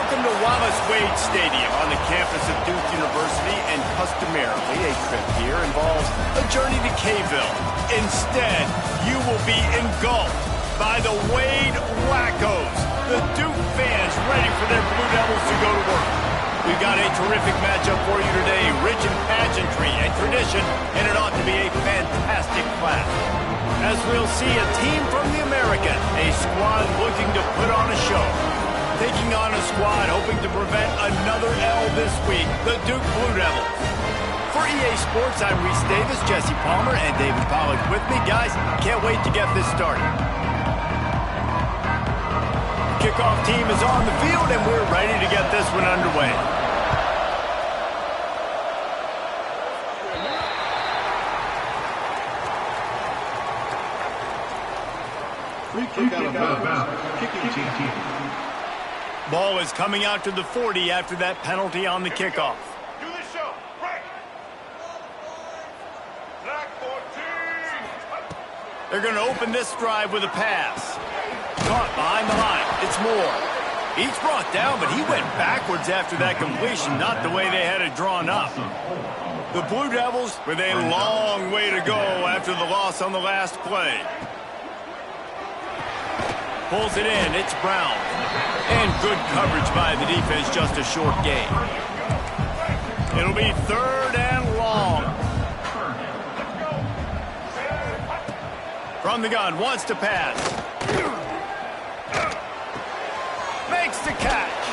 Welcome to Wallace Wade Stadium on the campus of Duke University, and customarily a trip here involves a journey to K-ville. Instead, you will be engulfed by the Wade Wackos, the Duke fans ready for their Blue Devils to go to work. We've got a terrific matchup for you today, rich in pageantry and tradition, and it ought to be a fantastic clash. As we'll see a team from the American, a squad looking to put on a show. Taking on a squad hoping to prevent another L this week, the Duke Blue Devils. For EA Sports, I'm Reese Davis, Jesse Palmer, and David Pollack with me. Guys, can't wait to get this started. Kickoff team is on the field, and we're ready to get this one underway. Free kick out of bounds. Kicking team. Ball is coming out to the 40 after that penalty on the kickoff. Do the show. Right. Black 14. They're going to open this drive with a pass. Caught behind the line. It's Moore. He's brought down, but he went backwards after that completion, not the way they had it drawn up. The Blue Devils with a long way to go after the loss on the last play. Pulls it in. It's Brown. And good coverage by the defense, just a short gain. It'll be 3rd and long. From the gun, wants to pass. Makes the catch.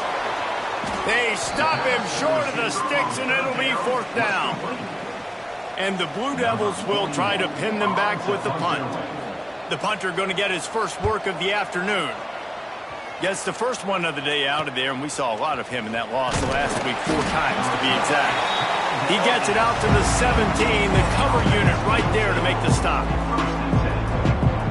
They stop him short of the sticks, and it'll be 4th down. And the Blue Devils will try to pin them back with the punt. The punter going to get his first work of the afternoon. Gets the first one of the day out of there, and we saw a lot of him in that loss last week, 4 times to be exact. He gets it out to the 17, the cover unit right there to make the stop.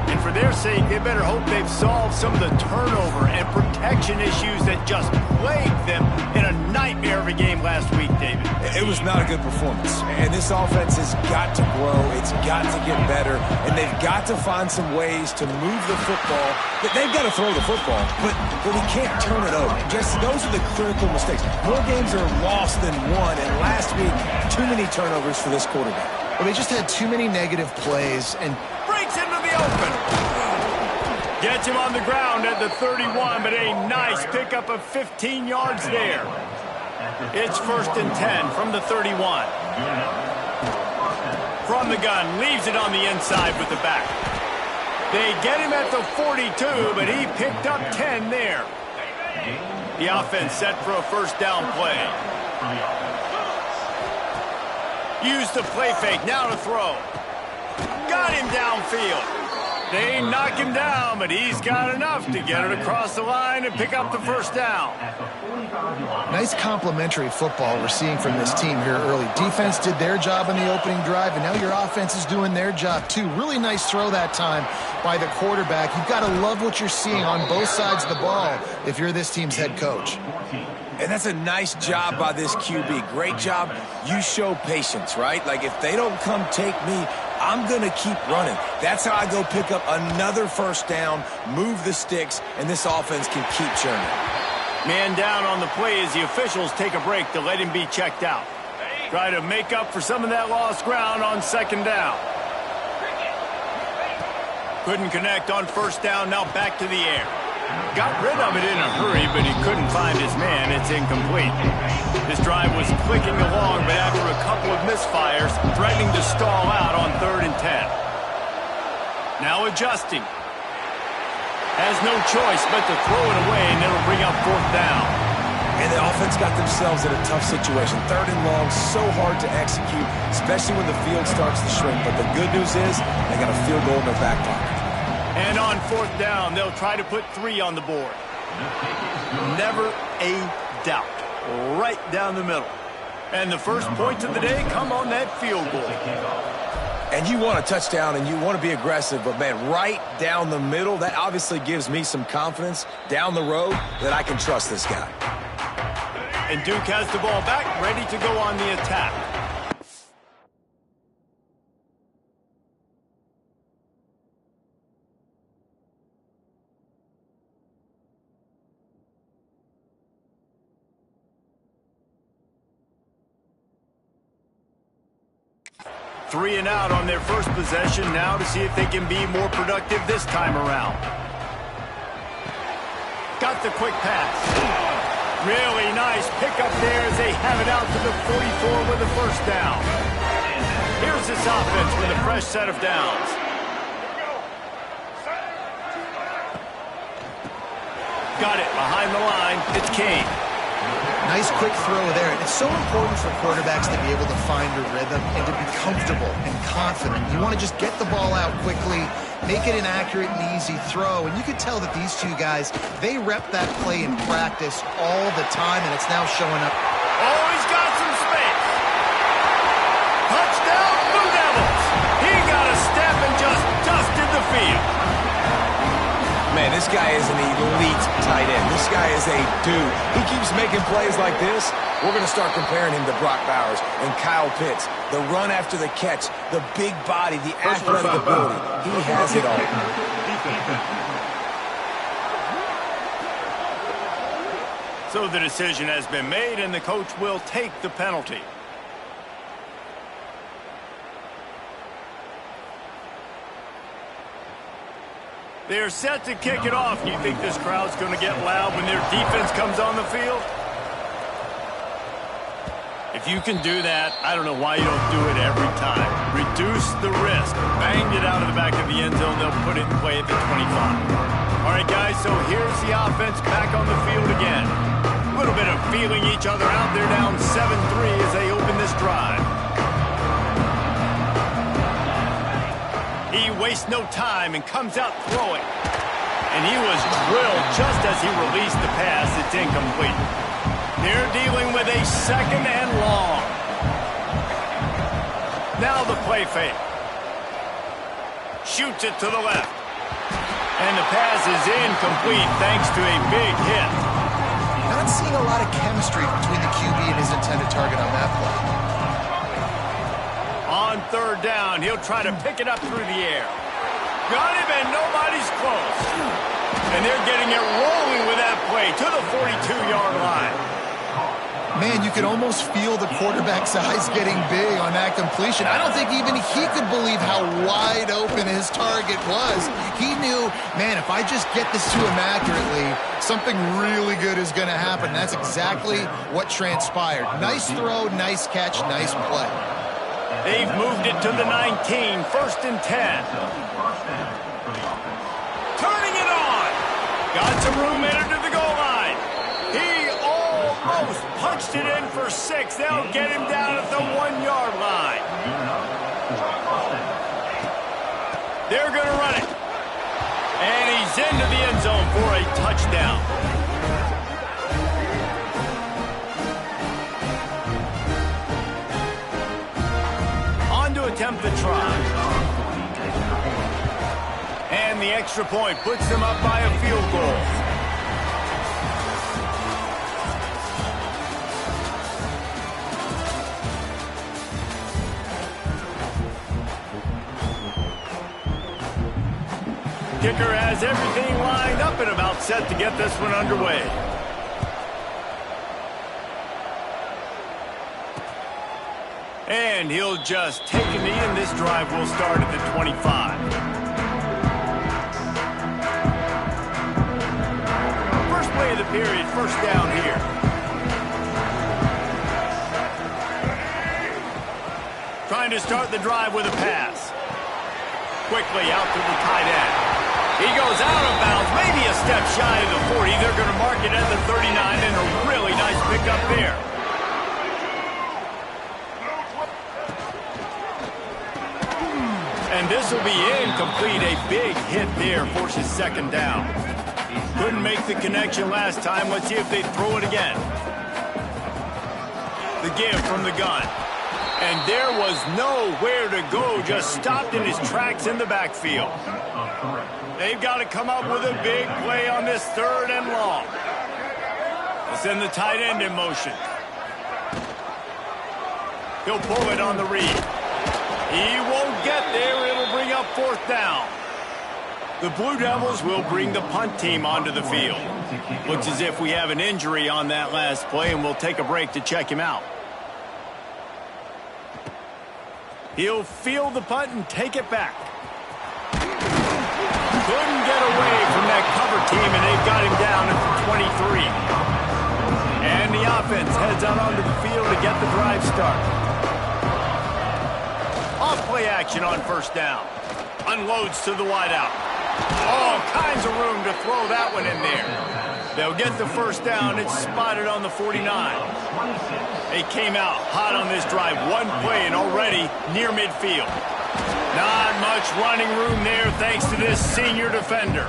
And for their sake, they better hope they've solved some of the turnover and protection issues that just plagued them in a nightmare of a game last week, David. It was not a good performance, and this offense has got to grow, it's got to get better, and they've got to find some ways to move the football. They've got to throw the football, but we can't turn it over. Just those are the critical mistakes. More games are lost than won, and last week, too many turnovers for this quarterback. Well, they just had too many negative plays, and breaks into the open. Gets him on the ground at the 31, but a nice pickup of 15 yards there. It's 1st and 10 from the 31. From the gun, leaves it on the inside with the back. They get him at the 42, but he picked up 10 there. The offense set for a 1st down play. Use the play fake, now to throw. Got him downfield. They knock him down, but he's got enough to get it across the line and pick up the 1st down. Nice complimentary football we're seeing from this team here early. Defense did their job in the opening drive, and now your offense is doing their job too. Really nice throw that time by the quarterback. You've got to love what you're seeing on both sides of the ball if you're this team's head coach. And that's a nice job by this QB. Great job. You show patience, right? Like, if they don't come take me, I'm going to keep running. That's how I go pick up another 1st down, move the sticks, and this offense can keep churning. Man down on the play as the officials take a break to let him be checked out. Try to make up for some of that lost ground on 2nd down. Couldn't connect on 1st down, now back to the air. Got rid of it in a hurry, but he couldn't find his man. It's incomplete. This drive was clicking along, but after a couple of misfires, threatening to stall out on 3rd and 10. Now adjusting. Has no choice but to throw it away, and it'll bring up 4th down. And the offense got themselves in a tough situation. 3rd and long, so hard to execute, especially when the field starts to shrink. But the good news is they got a field goal in their back pocket. And on 4th down, they'll try to put 3 on the board. Never a doubt. Right down the middle. And the first points of the day come on that field goal. And you want a touchdown and you want to be aggressive, but, man, right down the middle, that obviously gives me some confidence down the road that I can trust this guy. And Duke has the ball back, ready to go on the attack. 3 and out on their first possession now to see if they can be more productive this time around. Got the quick pass. Really nice pickup there as they have it out to the 44 with the first down. Here's this offense with a fresh set of downs. Got it behind the line. It's Kane. Nice quick throw there. And it's so important for quarterbacks to be able to find a rhythm and to be comfortable and confident. You want to just get the ball out quickly, make it an accurate and easy throw. And you can tell that these two guys, they rep that play in practice all the time, and it's now showing up. Oh, he's got some space. Touchdown, Blue Devils. He got a step and just dusted the field. Man, this guy is an elite tight end. This guy is a dude. He keeps making plays like this. We're going to start comparing him to Brock Bowers and Kyle Pitts. The run after the catch, the big body, the athletic ability. He has it all. So the decision has been made, and the coach will take the penalty. They're set to kick it off. Do you think this crowd's going to get loud when their defense comes on the field? If you can do that, I don't know why you don't do it every time. Reduce the risk. Banged it out of the back of the end zone. They'll put it in play at the 25. All right, guys, so here's the offense back on the field again. A little bit of feeling each other out. They're down 7-3 as they open this drive. He wastes no time and comes out throwing. And he was drilled just as he released the pass. It's incomplete. They're dealing with a 2nd and long. Now the play fake. Shoots it to the left. And the pass is incomplete thanks to a big hit. Not seeing a lot of chemistry between the QB and his intended target on that play. On 3rd down, he'll try to pick it up through the air. Got him, and nobody's close. And they're getting it rolling with that play to the 42-yard line. Man, you could almost feel the quarterback's eyes getting big on that completion. I don't think even he could believe how wide open his target was. He knew, man, if I just get this to him accurately, something really good is going to happen. That's exactly what transpired. Nice throw, nice catch, nice play. They've moved it to the 19, 1st and 10. Turning it on. Got some room entered to the goal line. He almost punched it in for 6. They'll get him down at the 1-yard line. They're going to run it. And he's into the end zone for a touchdown. Attempt the try. And the extra point puts them up by a field goal. Kicker has everything lined up and about set to get this one underway. And he'll just take a knee, and this drive will start at the 25. First play of the period, first down here. Trying to start the drive with a pass. Quickly out to the tight end. He goes out of bounds, maybe a step shy of the 40. They're going to mark it at the 39, and a really nice pickup there. And this will be incomplete. A big hit there forces 2nd down. Couldn't make the connection last time. Let's see if they throw it again. The give from the gun. And there was nowhere to go. Just stopped in his tracks in the backfield. They've got to come up with a big play on this 3rd and long. Let's send the tight end in motion. He'll pull it on the read. He won't get there. It'll bring up 4th down. The Blue Devils will bring the punt team onto the field. Looks as if we have an injury on that last play, and we'll take a break to check him out. He'll field the punt and take it back. Couldn't get away from that cover team, and they've got him down at the 23. And the offense heads out onto the field to get the drive started. Off play action on first down. Unloads to the wideout. All kinds of room to throw that one in there. They'll get the first down. It's spotted on the 49. They came out hot on this drive. One play and already near midfield. Not much running room there thanks to this senior defender.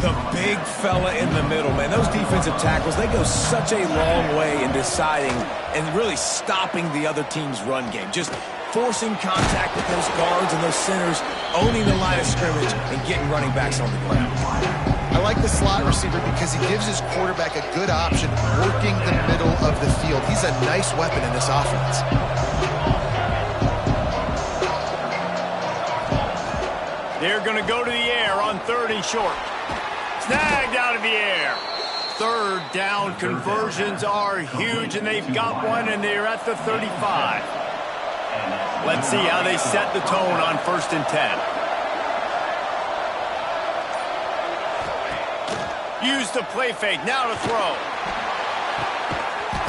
The big fella in the middle, man. Those defensive tackles, they go such a long way in deciding and really stopping the other team's run game. Just forcing contact with those guards and those centers, owning the line of scrimmage, and getting running backs on the ground. I like the slot receiver because he gives his quarterback a good option working the middle of the field. He's a nice weapon in this offense. They're going to go to the air on 3rd and short. Snagged out of the air. 3rd down conversions are huge, and they've got one, and they're at the 35. Let's see how they set the tone on 1st and 10. Use the play fake, now to throw.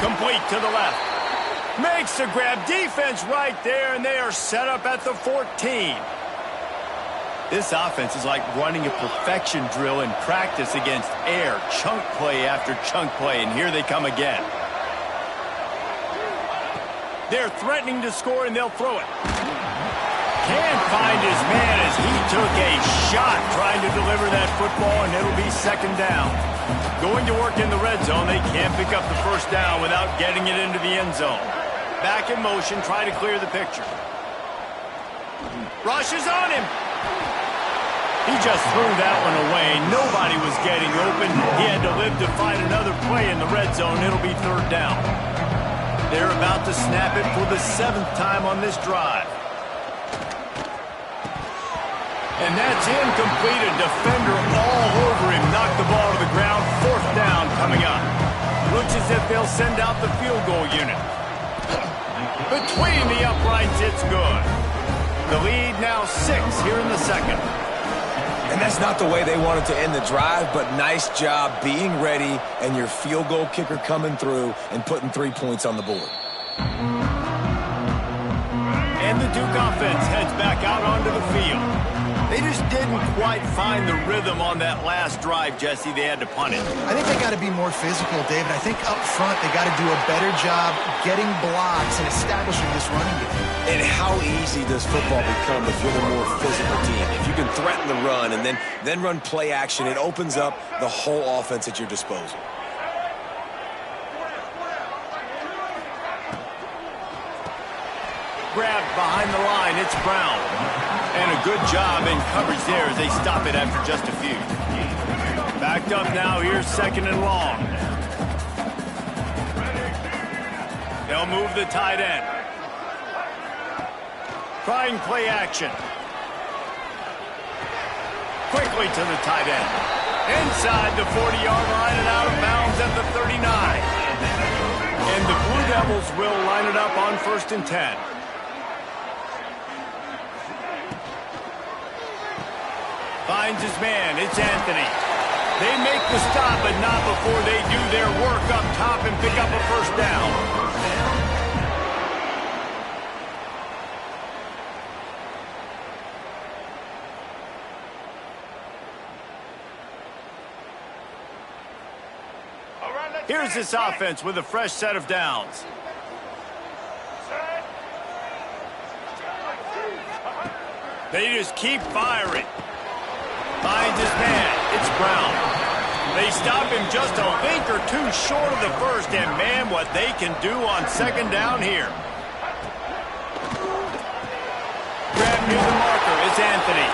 Complete to the left. Makes the grab, defense right there, and they are set up at the 14. This offense is like running a perfection drill in practice against air. Chunk play after chunk play, and here they come again. They're threatening to score, and they'll throw it. Can't find his man as he took a shot trying to deliver that football, and it'll be 2nd down. Going to work in the red zone, they can't pick up the first down without getting it into the end zone. Back in motion, try to clear the picture. Rushes on him. He just threw that one away. Nobody was getting open. He had to live to find another play in the red zone. It'll be 3rd down. They're about to snap it for the 7th time on this drive. And that's incomplete. A defender all over him. Knocked the ball to the ground. 4th down coming up. Looks as if they'll send out the field goal unit. Between the uprights, it's good. The lead now 6 here in the 2nd. And that's not the way they wanted to end the drive, but nice job being ready and your field goal kicker coming through and putting 3 points on the board. And the Duke offense heads back out onto the field. They just didn't quite find the rhythm on that last drive, Jesse. They had to punt it. I think they got to be more physical, David. I think up front they got to do a better job getting blocks and establishing this running game. And how easy does football become if you're the more physical team? If you can threaten the run and then run play action, it opens up the whole offense at your disposal. Grabbed behind the line, it's Brown. And a good job in coverage there as they stop it after just a few. Backed up now, here's 2nd and long. They'll move the tight end. Trying play action. Quickly to the tight end. Inside the 40-yard line and out of bounds at the 39. And the Blue Devils will line it up on 1st and 10. Finds his man. It's Anthony. They make the stop, but not before they do their work up top and pick up a first down. Here's this offense with a fresh set of downs. They just keep firing. Finds his man. It's Brown. They stop him just a link or two short of the first, and man, what they can do on 2nd down here. Grab near the marker. It's Anthony.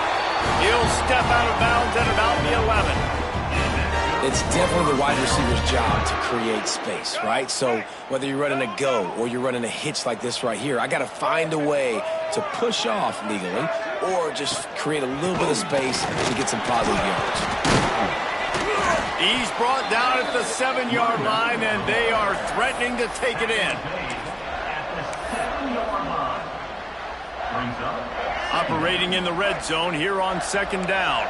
He'll step out of bounds at about the 11. It's definitely the wide receiver's job to create space, right? So whether you're running a go or you're running a hitch like this right here, I got to find a way to push off legally or just create a little bit of space to get some positive yards. He's brought down at the 7-yard line, and they are threatening to take it in. Operating in the red zone here on second down.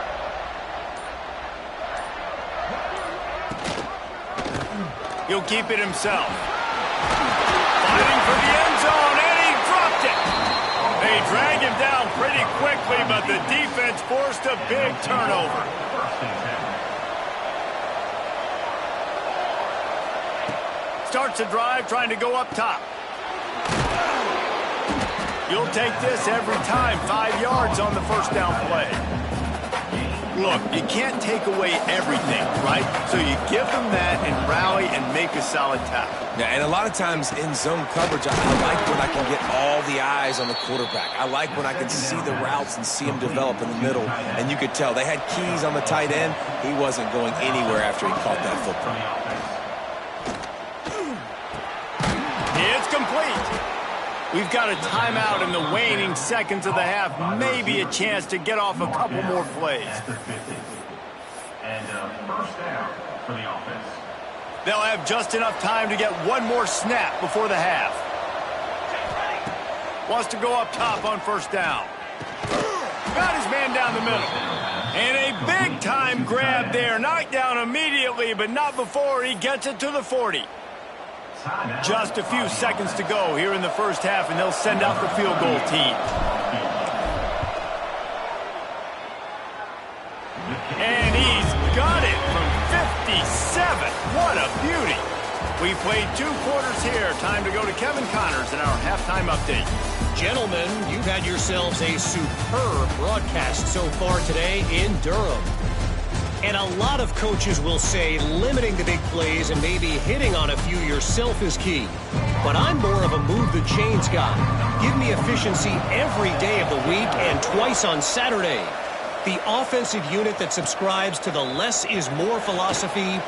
He'll keep it himself. Fighting for the end zone, and he dropped it. They drag him down pretty quickly, but the defense forced a big turnover. Starts a drive trying to go up top. You'll take this every time. 5 yards on the first down play. Look, you can't take away everything, right? So you give them that and rally and make a solid tackle. Yeah, and a lot of times in zone coverage, I like when I can get all the eyes on the quarterback. I like when I can see the routes and see him develop in the middle. And you could tell they had keys on the tight end. He wasn't going anywhere after he caught that football. It's complete. We've got a timeout in the waning seconds of the half. Maybe a chance to get off a couple more plays. And first down for the offense. They'll have just enough time to get one more snap before the half. Wants to go up top on first down. Got his man down the middle. And a big-time grab there. Knocked down immediately, but not before he gets it to the 40. Just a few seconds to go here in the first half, and they'll send out the field goal team. And he's got it from 57. What a beauty. We played 2 quarters here. Time to go to Kevin Connors in our halftime update. Gentlemen, you've had yourselves a superb broadcast so far today in Durham. And a lot of coaches will say limiting the big plays and maybe hitting on a few yourself is key. But I'm more of a move the chains guy. Give me efficiency every day of the week and twice on Saturday. The offensive unit that subscribes to the less is more philosophy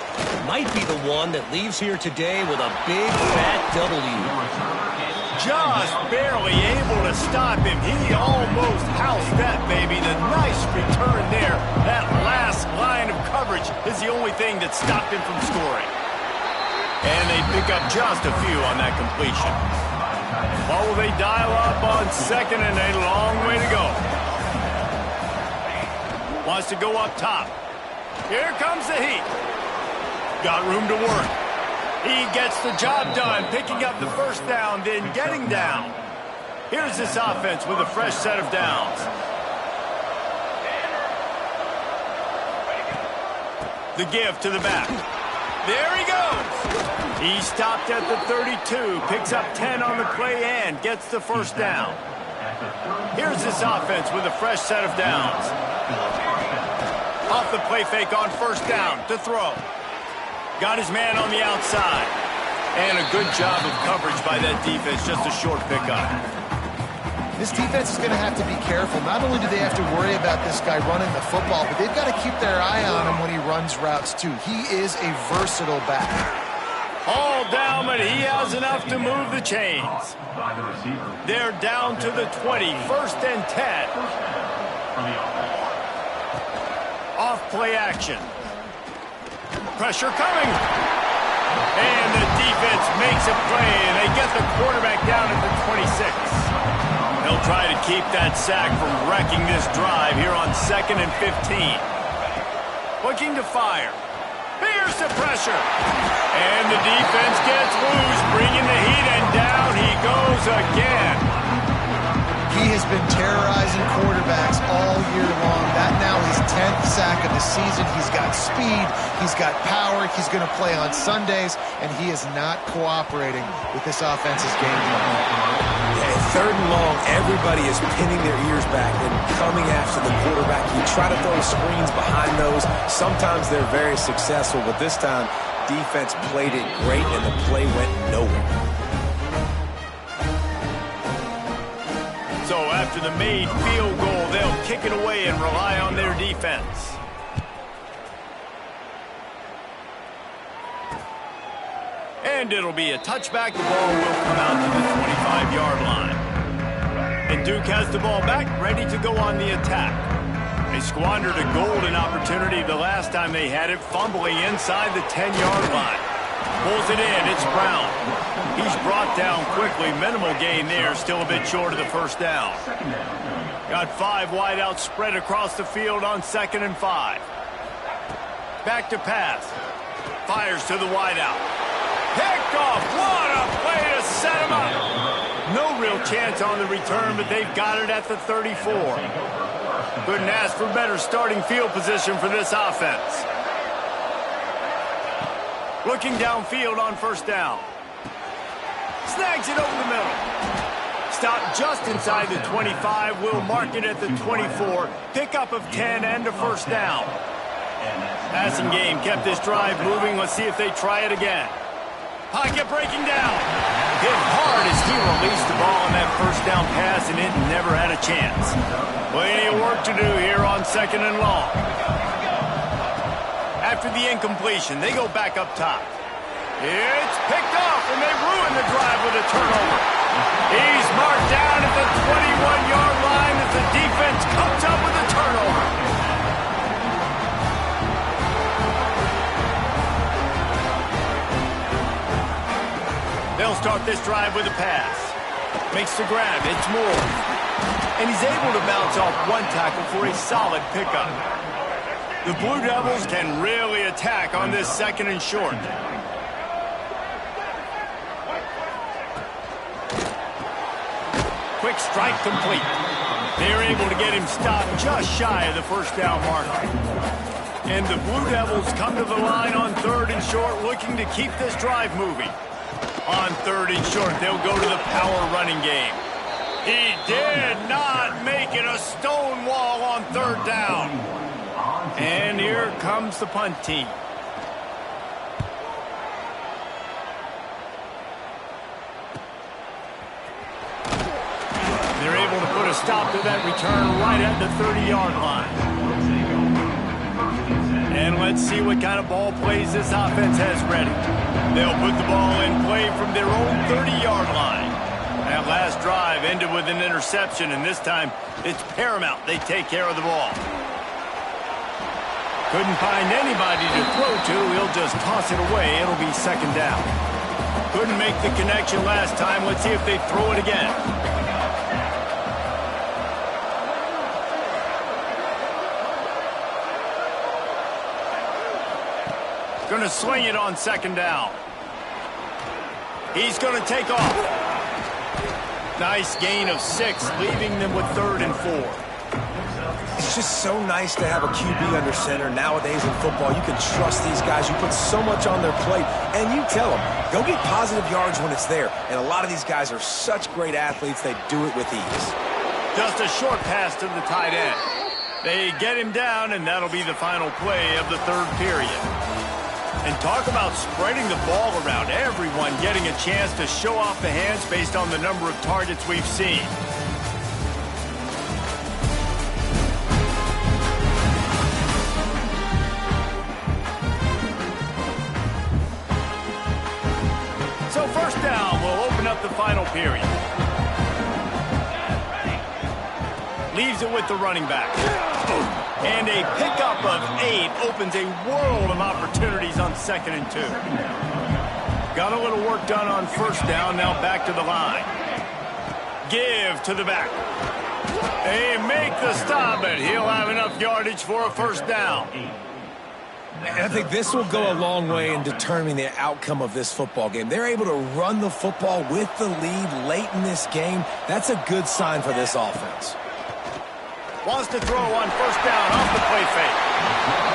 might be the one that leaves here today with a big fat W. Just barely able to stop him. He almost housed that, baby. The nice return there. That last line of coverage is the only thing that stopped him from scoring. And they pick up just a few on that completion. What will they dial up on second and a long way to go? Wants to go up top. Here comes the heat. Got room to work. He gets the job done, picking up the first down, then getting down. Here's this offense with a fresh set of downs. The give to the back. There he goes. He stopped at the 32, picks up 10 on the play and gets the first down. Here's this offense with a fresh set of downs. Off the play fake on first down to throw. Got his man on the outside. And a good job of coverage by that defense, just a short pickup. This defense is going to have to be careful. Not only do they have to worry about this guy running the football, but they've got to keep their eye on him when he runs routes too. He is a versatile back. All down, but he has enough to move the chains. They're down to the 20, first and 10. Off play action. Pressure coming. And the defense makes a play, and they get the quarterback down at the 26. They'll try to keep that sack from wrecking this drive here on 2nd and 15. Looking to fire. Here's the pressure. And the defense gets loose, bringing the heat, and down he goes again. He has been terrorizing quarterbacks all year long. That now his 10th sack of the season. He's got speed. He's got power. He's going to play on Sundays, and he is not cooperating with this offense's game plan. Yeah, 3rd and long, everybody is pinning their ears back and coming after the quarterback. You try to throw screens behind those. Sometimes they're very successful, but this time, defense played it great, and the play went nowhere. So after the made field goal, they'll kick it away and rely on their defense. And it'll be a touchback. The ball will come out to the 25-yard line. And Duke has the ball back, ready to go on the attack. They squandered a golden opportunity the last time they had it, fumbling inside the 10-yard line. Pulls it in. It's Brown. He's brought down quickly. Minimal gain there. Still a bit short of the first down. Got 5 wideouts spread across the field on 2nd and 5. Back to pass. Fires to the wideout. Picked off. What a play to set him up. No real chance on the return, but they've got it at the 34. Couldn't ask for better starting field position for this offense. Looking downfield on first down. Snags it over the middle. Stop just inside the 25. We'll mark it at the 24. Pickup of 10 and a first down. Passing game kept this drive moving. Let's see if they try it again. Pocket breaking down. Hit hard as he released the ball on that first down pass, and it never had a chance. Plenty of work to do here on 2nd and long. After the incompletion, they go back up top. It's picked off, and they ruin the drive with a turnover. He's marked down at the 21-yard line as the defense comes up with a turnover. They'll start this drive with a pass. Makes the grab. It's Moore. And he's able to bounce off one tackle for a solid pickup. The Blue Devils can really attack on this 2nd and short. Quick strike complete. They're able to get him stopped just shy of the first down marker. And the Blue Devils come to the line on 3rd and short, looking to keep this drive moving. On 3rd and short, they'll go to the power running game. He did not make it a stone wall on 3rd down. And here comes the punt team. They're able to put a stop to that return right at the 30-yard line. And let's see what kind of ball plays this offense has ready. They'll put the ball in play from their own 30-yard line. That last drive ended with an interception, and this time it's paramount they take care of the ball. Couldn't find anybody to throw to. He'll just toss it away. It'll be 2nd down. Couldn't make the connection last time. Let's see if they throw it again. Going to sling it on 2nd down. He's going to take off. Nice gain of 6, leaving them with 3rd and 4. It's just so nice to have a QB under center. Nowadays in football, you can trust these guys. You put so much on their plate, and you tell them, go get positive yards when it's there. And a lot of these guys are such great athletes, they do it with ease. Just a short pass to the tight end. They get him down, and that'll be the final play of the 3rd period. And talk about spreading the ball around. Everyone getting a chance to show off the hands based on the number of targets we've seen. So 1st down will open up the final period. Leaves it with the running back. And a pickup of 8 opens a world of opportunities on 2nd and 2. Got a little work done on 1st down, now back to the line. Give to the back. They make the stop, but he'll have enough yardage for a 1st down. And I think this will go a long way in determining the outcome of this football game. They're able to run the football with the lead late in this game. That's a good sign for this offense. Wants to throw on 1st down off the play fake.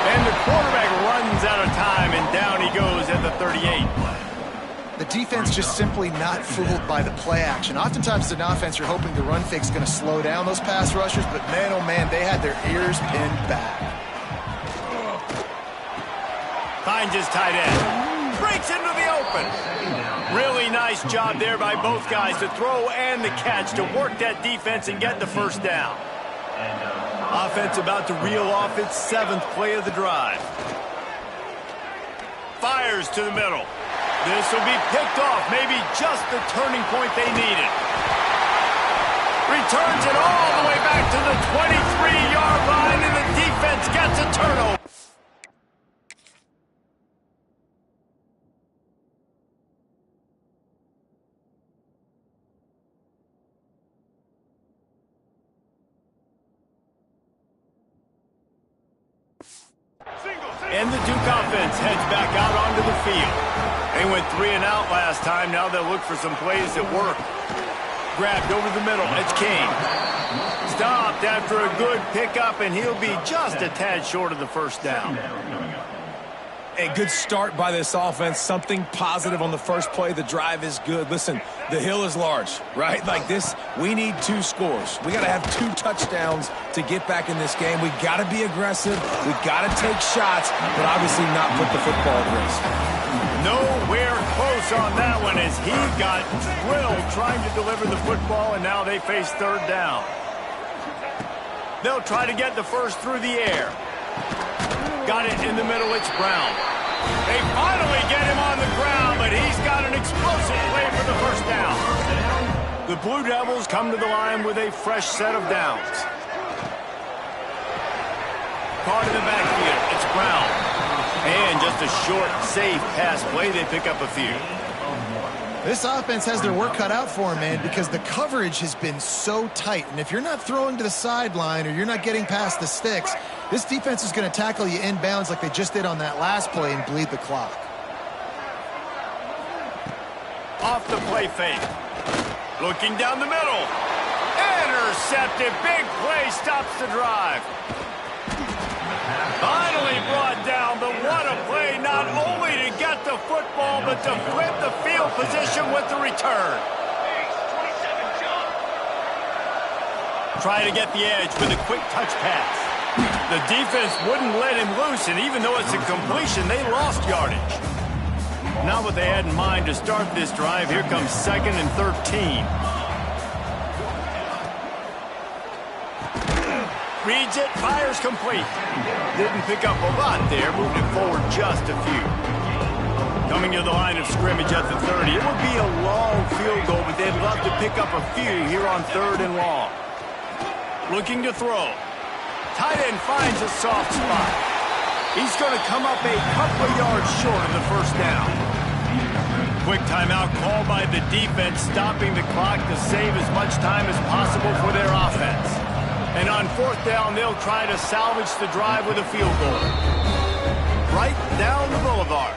And the quarterback runs out of time, and down he goes at the 38. The defense just simply not fooled by the play action. Oftentimes, as an offense, you're hoping the run fake's going to slow down those pass rushers, but man, oh man, they had their ears pinned back. Finds his tight end. Breaks into the open. Really nice job there by both guys to throw and the catch to work that defense and get the 1st down. Offense about to reel off its 7th play of the drive. Fires to the middle. This will be picked off, maybe just the turning point they needed. Returns it all the way back to the 23-yard line, and the defense gets a turnover. And the Duke offense heads back out onto the field. They went 3 and out last time. Now they'll look for some plays that work. Grabbed over the middle. It's King. Stopped after a good pickup, and he'll be just a tad short of the first down. A good start by this offense. Something positive on the first play. The drive is good. Listen, the hill is large, right? Like this, we need 2 scores. We got to have 2 touchdowns to get back in this game. We got to be aggressive. We got to take shots, but obviously not put the football at risk. Nowhere close on that one as he got drilled trying to deliver the football, and now they face 3rd down. They'll try to get the first through the air. Got it in the middle. It's Brown. They finally get him on the ground, but he's got an explosive play for the first down. The Blue Devils come to the line with a fresh set of downs. Caught in the backfield. It's Brown. And just a short, safe pass play. They pick up a few. This offense has their work cut out for them, man, because the coverage has been so tight. And if you're not throwing to the sideline or you're not getting past the sticks, this defense is going to tackle you inbounds like they just did on that last play and bleed the clock. Off the play fake. Looking down the middle. Intercepted. Big play stops the drive. Finally brought down, but what a play, not only to get the football, but to flip the field position with the return. Try to get the edge with a quick touch pass. The defense wouldn't let him loose, and even though it's a completion, they lost yardage. Not what they had in mind to start this drive. Here comes 2nd and 13. Reads it, fires complete. Didn't pick up a lot there, moved it forward just a few. Coming to the line of scrimmage at the 30. It would be a long field goal, but they'd love to pick up a few here on 3rd and long. Looking to throw. Tight end finds a soft spot. He's going to come up a couple of yards short of the first down. Quick timeout called by the defense, stopping the clock to save as much time as possible for their offense. And on 4th down, they'll try to salvage the drive with a field goal. Right down the boulevard.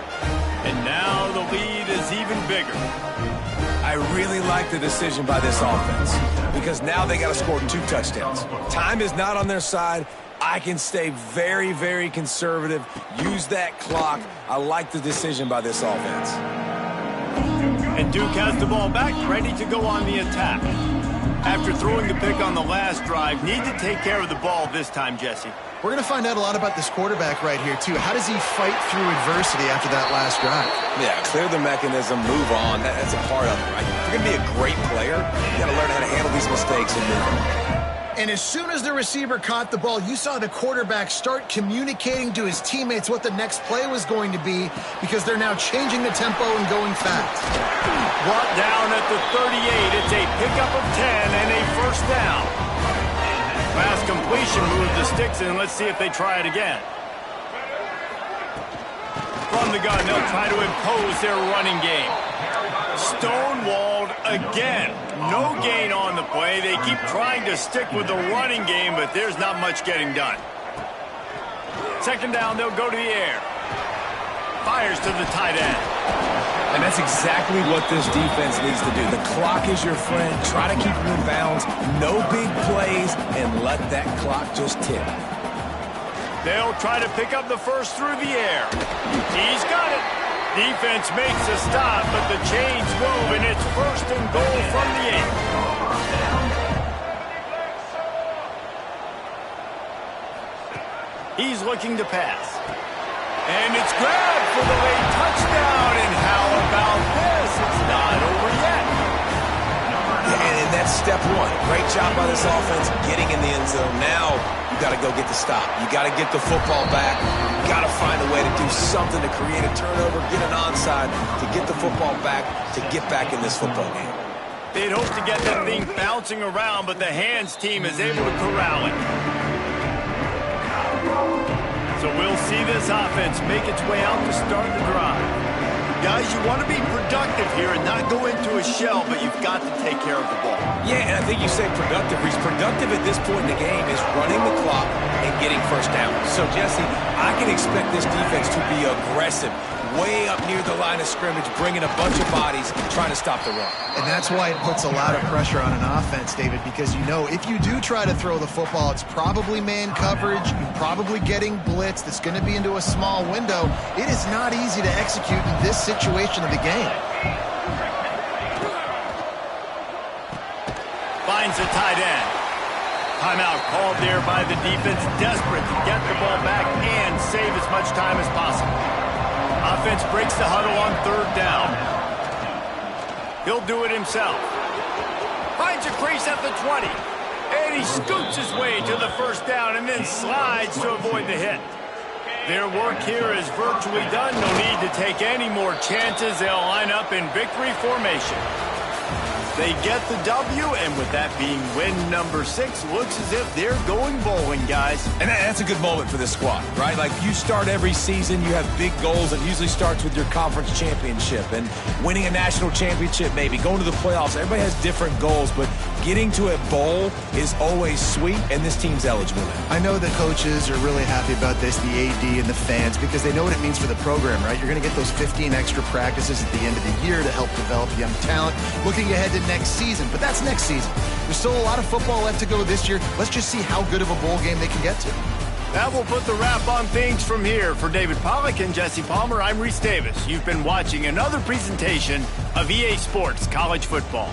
And now the lead is even bigger. I really like the decision by this offense because now they got to score 2 touchdowns. Time is not on their side. I can stay very, very conservative, use that clock. I like the decision by this offense. And Duke has the ball back, ready to go on the attack. After throwing the pick on the last drive, need to take care of the ball this time, Jesse. We're going to find out a lot about this quarterback right here, too. How does he fight through adversity after that last drive? Yeah, clear the mechanism, move on. That's a part of it, right? If you're going to be a great player, you got to learn how to handle these mistakes and move on. And as soon as the receiver caught the ball, you saw the quarterback start communicating to his teammates what the next play was going to be because they're now changing the tempo and going fast. Brought down at the 38. It's a pickup of 10 and a first down. Fast completion moved the sticks in. Let's see if they try it again. From the gun, they'll try to impose their running game. Stonewalled again. No gain on the play. They keep trying to stick with the running game, but there's not much getting done. 2nd down, they'll go to the air. Fires to the tight end. And that's exactly what this defense needs to do. The clock is your friend. Try to keep them in bounds. No big plays, and let that clock just tick. They'll try to pick up the first through the air. He's got it. Defense makes a stop, but the chains move, and it's 1st and goal from the 8. He's looking to pass. And it's grabbed for the late touchdown. And how about this? It's not over yet. And that's step 1. Great job by this offense getting in the end zone. Now you got to go get the stop. You got to get the football back. You got to find a way to do something to create a turnover, get an onside, to get the football back, to get back in this football game. They'd hope to get that thing bouncing around, but the hands team is able to corral it. So we'll see this offense make its way out to start the drive. Guys, you want to be productive here and not go into a shell, but you've got to take care of the ball. Yeah, and I think you say productive. He's productive at this point in the game is running the clock and getting first down. So, Jesse, I can expect this defense to be aggressive, way up near the line of scrimmage, bringing a bunch of bodies, trying to stop the run. And that's why it puts a lot of pressure on an offense, David, because you know if you do try to throw the football, it's probably man coverage, you're probably getting blitzed, it's going to be into a small window. It is not easy to execute in this situation of the game. Finds the tight end. Timeout called there by the defense, desperate to get the ball back and save as much time as possible. Offense breaks the huddle on third down. He'll do it himself. Finds a crease at the 20. And he scoots his way to the first down and then slides to avoid the hit. Their work here is virtually done. No need to take any more chances. They'll line up in victory formation. They get the W, and with that being win number 6, looks as if they're going bowling, guys. And that's a good moment for this squad, right? Like, you start every season, you have big goals. It usually starts with your conference championship and winning a national championship, maybe going to the playoffs. Everybody has different goals, but getting to a bowl is always sweet, and this team's eligible now. I know the coaches are really happy about this, the AD and the fans, because they know what it means for the program, right? You're going to get those 15 extra practices at the end of the year to help develop young talent. Looking ahead to next season, but that's next season. There's still a lot of football left to go this year. Let's just see how good of a bowl game they can get to. That will put the wrap on things from here. For David Pollack and Jesse Palmer, I'm Reese Davis. You've been watching another presentation of EA Sports College Football.